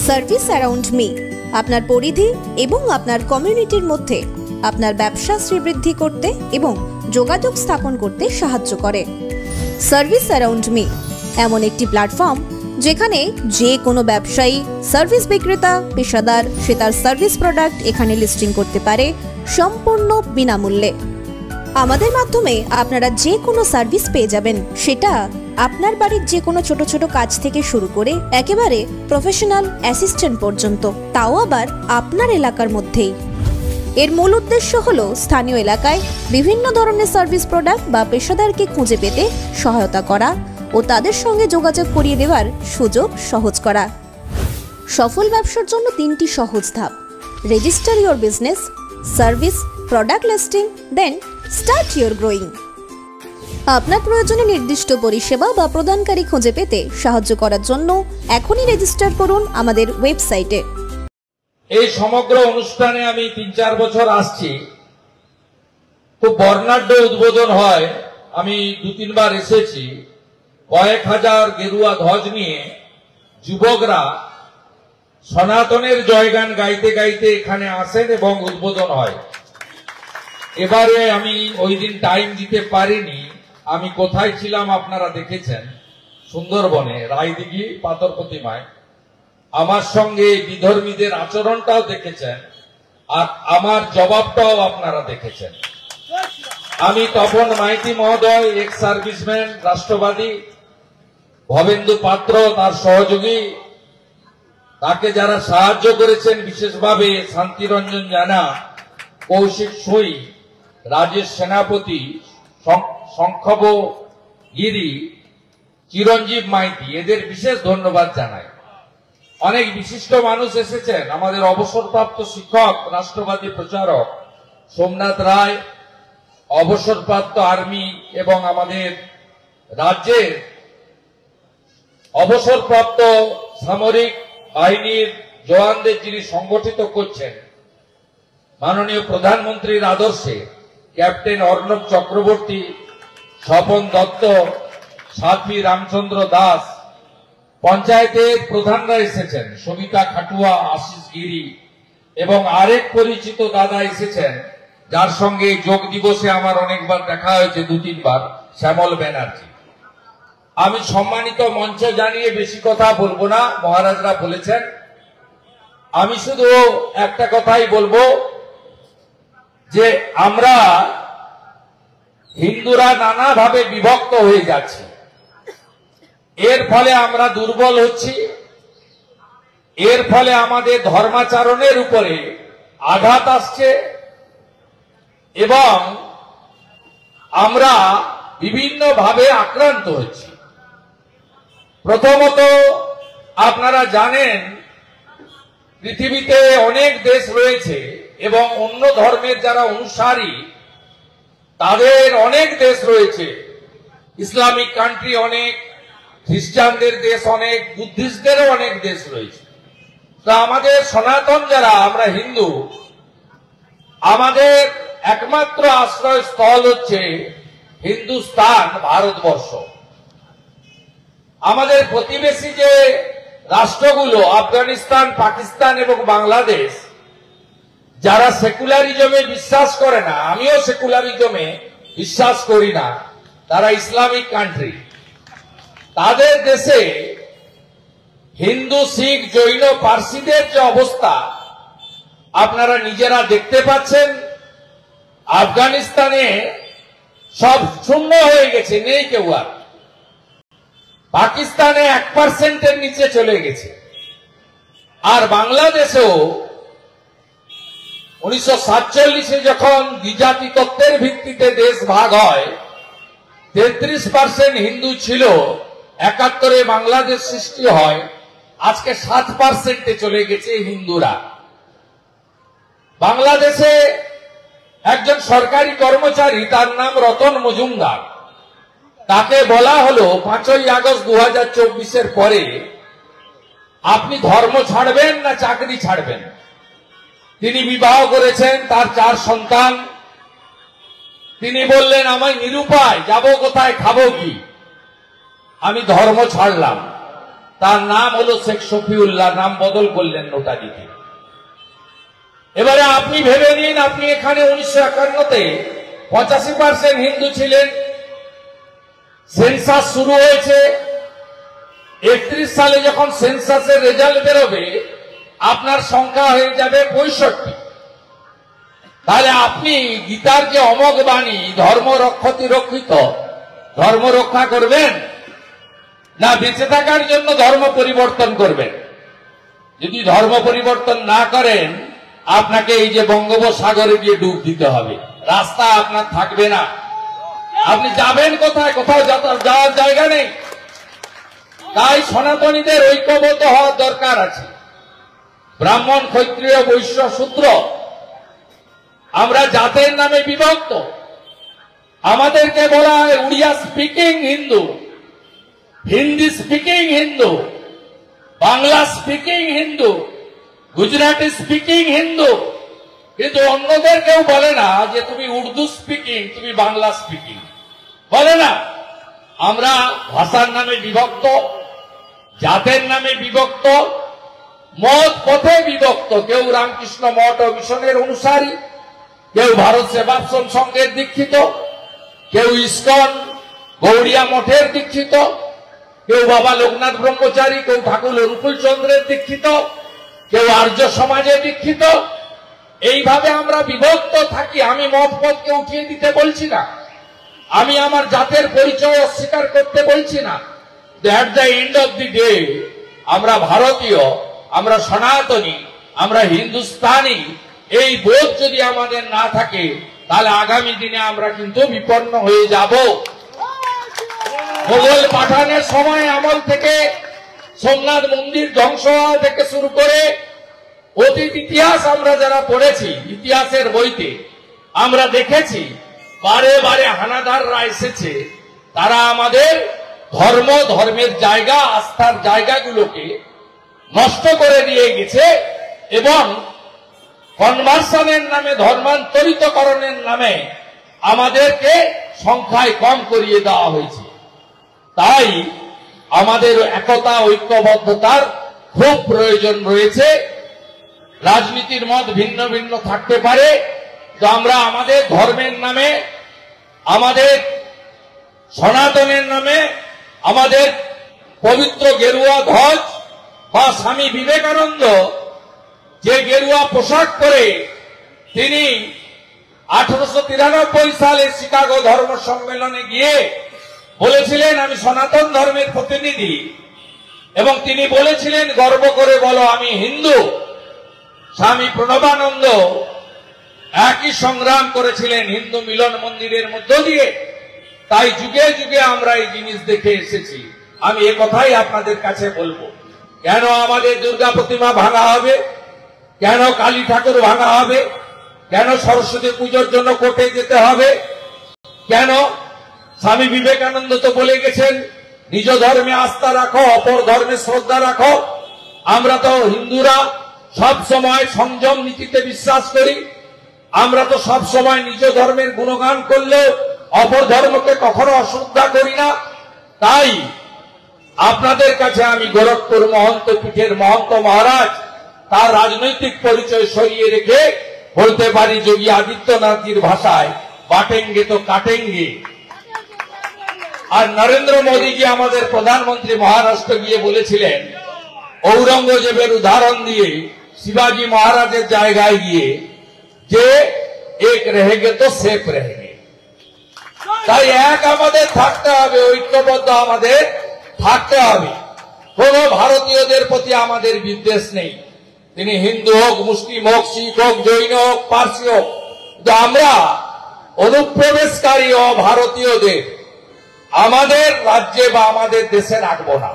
Service around me আপনার পরিধি এবং আপনার কমিউনিটির মধ্যে আপনার ব্যবসা শ্রীবৃদ্ধি করতে এবং যোগাযোগ স্থাপন করতে সাহায্য করে। সার্ভিস অ্যারাউন্ড মি এমন একটি প্ল্যাটফর্ম যেখানে যে কোনো ব্যবসায়ী, সার্ভিস বিক্রেতা, পেশাদার সে তার সার্ভিস প্রোডাক্ট এখানে লিস্টিং করতে পারে সম্পূর্ণ বিনামূল্যে। আমাদের মাধ্যমে আপনারা যে কোনো সার্ভিস পেয়ে যাবেন, সেটা আপনার বাড়ির যে কোনো ছোট ছোট কাজ থেকে শুরু করে একেবারে প্রফেশনাল অ্যাসিস্ট্যান্ট পর্যন্ত, তাও আবার আপনার এলাকার মধ্যেই। এর মূল উদ্দেশ্য হলো স্থানীয় এলাকায় বিভিন্ন ধরনের সার্ভিস প্রোডাক্ট বা পেশাদারকে খুঁজে পেতে সহায়তা করা ও তাদের সঙ্গে যোগাযোগ করিয়ে দেওয়ার সুযোগ সহজ করা। সফল ব্যবসার জন্য 3টি সহজ ধাপ: register your business, service, product listing, then start your growing. আপনার প্রয়োজনে নির্দিষ্ট পরিষেবা বা প্রদানকারী খুঁজে পেতে সাহায্য করার জন্য এখনই রেজিস্টার করুন আমাদের ওয়েবসাইটে। এই সমগ্র অনুষ্ঠানে আমি 3-4 বছর আসছি। খুব বর্ণাঢ্য উদ্বোধন হয়। আমি 2-3 বার এসেছি। কয়েক হাজার গেরুয়া ধ্বজ নিয়ে যুবকরা সনাতনের জয়গান গাইতে গাইতে এখানে আসেন এবং উদ্বোধন হয়। এবারে আমি ওই দিন টাইম দিতে পারিনি। আমি কোথায় ছিলাম আপনারা দেখেছেন, সুন্দরবনে রায়দিঘি পাথর প্রতিমায়। আমার সঙ্গে বিধর্মীদের আচরণটাও দেখেছেন, আর আমার জবাবটাও আপনারা দেখেছেন। আমি তপন মাইতি মহোদয়, এক্স সার্ভিসম্যান, রাষ্ট্রবাদী, ভবেন্দু পাত্র তার সহযোগী, তাকে যারা সাহায্য করেছেন বিশেষভাবে শান্তিরঞ্জন জানা, কৌশিক সুই, রাজেশ সেনাপতি, শঙ্খব গিরি, চিরঞ্জীব মাইতি, এদের বিশেষ ধন্যবাদ জানাই। অনেক বিশিষ্ট মানুষ এসেছেন। আমাদের অবসরপ্রাপ্ত শিক্ষক, রাষ্ট্রবাদী প্রচারক সোমনাথ রায়, অবসরপ্রাপ্ত আর্মি এবং আমাদের রাজ্যের অবসরপ্রাপ্ত সামরিক বাহিনীর জওয়ানদের যিনি সংগঠিত করছেন, মাননীয় প্রধানমন্ত্রীর আদর্শে ক্যাপ্টেন অর্ণব চক্রবর্তী, স্বপন দত্ত, সাধ্বী রামচন্দ্র দাস, পঞ্চায়েতের প্রধানরা এসেছেন, সবিতা খাটুয়া, আশিস গিরি এবং আরেক পরিচিত দাদা এসেছেন, যার সঙ্গে যোগ দিবসে আমার অনেকবার দেখা হয়েছে, 2-3 বার, শ্যামল ব্যানার্জি। আমি সম্মানিত মঞ্চে জানিয়ে বেশি কথা বলবো না, মহারাজরা বলেছেন। আমি শুধু একটা কথাই বলবো যে আমরা হিন্দুরা নানাভাবে বিভক্ত হয়ে যাচ্ছি। এর ফলে আমরা দুর্বল হচ্ছি। এর ফলে আমাদের ধর্মাচরণের উপরে আঘাত আসছে এবং আমরা বিভিন্নভাবে আক্রান্ত হচ্ছি। প্রথমত, আপনারা জানেন পৃথিবীতে অনেক দেশ রয়েছে এবং অন্য ধর্মের যারা অনুসারী তাদের অনেক দেশ রয়েছে। ইসলামিক কান্ট্রি অনেক, খ্রিস্টানদের দেশ অনেক, বুদ্ধিস্টদেরও অনেক দেশ রয়েছে। তা আমাদের সনাতন যারা আমরা হিন্দু, আমাদের একমাত্র আশ্রয়স্থল হচ্ছে হিন্দুস্তান, ভারতবর্ষ। আমাদের প্রতিবেশী যে রাষ্ট্রগুলো আফগানিস্তান, পাকিস্তান এবং বাংলাদেশ, যারা সেকুলারিজমে বিশ্বাস করে না, আমিও সেকুলারিজমে বিশ্বাস করি না, তারা ইসলামিক কান্ট্রি, তাদের দেশে হিন্দু, শিখ, জৈন, পার্সিদের যে অবস্থা আপনারা নিজেরা দেখতে পাচ্ছেন। আফগানিস্তানে সব শূন্য হয়ে গেছে, নেই কেউ আর। পাকিস্তানে 1%-এর নিচে চলে গেছে। আর বাংলাদেশেও 1947-এ যখন দ্বিজাতি তত্ত্বের ভিত্তিতে দেশ ভাগ হয়, 33% হিন্দু ছিল। 71-এ বাংলাদেশ সৃষ্টি হয়, আজকে 7%-এ চলে গেছে হিন্দুরা। বাংলাদেশে একজন সরকারি কর্মচারী, তার নাম রতন মজুমদার, তাকে বলা হলো 5ই আগস্ট 2024-এর পরে আপনি ধর্ম ছাড়বেন না চাকরি ছাড়বেন। তিনি বিবাহ করেছেন, তার 4 সন্তান। তিনি বললেন, আমায় নিরুপায়, যাব কোথায়, খাবো কি, আমি ধর্ম ছাড়লাম। তার নাম হলো শেখ শফিউল্লাহ, নাম বদল করলেন নোটারিতে। এবারে আপনি ভেবে নিন, আপনি এখানে 1951-তে 85% হিন্দু ছিলেন, সেন্সাস শুরু হয়েছে, 31 সালে যখন সেন্সাসের রেজাল্ট বেরোবে আপনার সংখ্যা হয়ে যাবে 65। তাহলে আপনি গীতার যে অমোঘ বাণী ধর্ম রক্ষতি রক্ষিত, ধর্ম রক্ষা করবেন না বেঁচে থাকার জন্য ধর্ম পরিবর্তন করবেন? যদি ধর্ম পরিবর্তন না করেন আপনাকে এই যে বঙ্গোপসাগরে গিয়ে ডুব দিতে হবে, রাস্তা আপনার থাকবে না। আপনি যাবেন কোথায়? কোথাও যাওয়ার জায়গা নেই। তাই সনাতনীদের ঐক্যবদ্ধ হওয়ার দরকার আছে। ব্রাহ্মণ, ক্ষত্রিয়, বৈশ্য, শূদ্র, আমরা জাতের নামে বিভক্ত। আমাদেরকে বলা হয় Oriya speaking Hindu, Hindi speaking Hindu, Bangla speaking Hindu, Gujarati speaking Hindu, কিন্তু অন্যদের কেউ বলে না যে তুমি উর্দু স্পিকিং, তুমি বাংলা স্পিকিং, বলে না। আমরা ভাষার নামে বিভক্ত, জাতের নামে বিভক্ত, মত পথে বিভক্ত। কেউ রামকৃষ্ণ মঠ ও মিশনের অনুসারী, কেউ ভারত সেবাশ্রম সংঘের দীক্ষিত, কেউ ইস্কন গৌড়িয়া মঠের দীক্ষিত, কেউ বাবা লোকনাথ ব্রহ্মচারী, কেউ ঠাকুর অনুকূল চন্দ্রের দীক্ষিত, কেউ আর্য সমাজে দীক্ষিত। এইভাবে আমরা বিভক্ত থাকি। আমি মত পথকে উঠিয়ে দিতে বলছি না, আমি আমার জাতের পরিচয় অস্বীকার করতে বলছি না। At the end of the day আমরা ভারতীয়, আমরা সনাতনী, আমরা হিন্দুস্তানি, এই বোধ যদি আমাদের না থাকে তাহলে আগামী দিনে আমরা কিন্তু বিপন্ন হয়ে যাব। মোগল পাঠানের সময় আমল থেকে সোমনাথ মন্দির ধ্বংস হওয়া থেকে শুরু করে অতীত ইতিহাস আমরা যারা পড়েছি, ইতিহাসের বইতে আমরা দেখেছি বারে বারে হানাদাররা এসেছে, তারা আমাদের ধর্ম, ধর্মের জায়গা, আস্থার জায়গাগুলোকে নষ্ট করে দিয়ে গেছে এবং কনভার্সনের নামে, ধর্মান্তরিতকরণের নামে আমাদেরকে সংখ্যায় কম করিয়ে দেওয়া হয়েছে। তাই আমাদের একতা, ঐক্যবদ্ধতার খুব প্রয়োজন রয়েছে। রাজনীতির মত ভিন্ন ভিন্ন থাকতে পারে, তো আমরা আমাদের ধর্মের নামে, আমাদের সনাতনের নামে, আমাদের পবিত্র গেরুয়া ধ্বজ বা স্বামী বিবেকানন্দ যে গেরুয়া পোশাক পরে তিনি 1893 সালে শিকাগো ধর্ম সম্মেলনে গিয়ে বলেছিলেন আমি সনাতন ধর্মের প্রতিনিধি, এবং তিনি বলেছিলেন গর্ব করে বলো আমি হিন্দু। স্বামী প্রণবানন্দ একই সংগ্রাম করেছিলেন হিন্দু মিলন মন্দিরের মধ্য দিয়ে। তাই যুগে যুগে আমরা এই জিনিস দেখে এসেছি। আমি এ কথাই আপনাদের কাছে বলবো, কেন আমাদের দুর্গা প্রতিমা ভাঙা হবে, কেন কালী ঠাকুর ভাঙা হবে, কেন সরস্বতী পুজোর জন্য কোর্টে যেতে হবে, কেন? স্বামী বিবেকানন্দ তো বলে গেছেন নিজ ধর্মে আস্থা রাখো, অপর ধর্মে শ্রদ্ধা রাখো। আমরা তো হিন্দুরা সব সময় সংযম নীতিতে বিশ্বাস করি। আমরা তো সব সময় নিজ ধর্মের গুণগান করলে অপর ধর্মকে কখনো অশ্রদ্ধা করি না। তাই আপনাদের কাছে আমি গোরখপুর মহন্ত পীঠের মহন্ত মহারাজ তার রাজনৈতিক পরিচয় সরিয়ে রেখে বলতে পারি যোগী আদিত্যনাথজির ভাষায় বাটেঙ্গে তো কাটেঙ্গে। আর নরেন্দ্র মোদীজি আমাদের প্রধানমন্ত্রী মহারাষ্ট্র গিয়ে বলেছিলেন ঔরঙ্গজেবের উদাহরণ দিয়ে শিবাজি মহারাজের জায়গায় গিয়ে যে এক রেহেগে তো সেফ রেহেগে। তাই এক আমাদের থাকতে হবে, ঐক্যবদ্ধ আমাদের থাকতে হবে। কোন ভারতীয়দের প্রতি আমাদের বিদ্বেষ নেই, তিনি হিন্দু হোক, মুসলিম হোক, শিখ হোক, জৈন হোক, পার্সি হোক। কিন্তু আমরা অনুপ্রবেশকারী ও ভারতীয়দের আমাদের রাজ্যে বা আমাদের দেশে রাখবো না।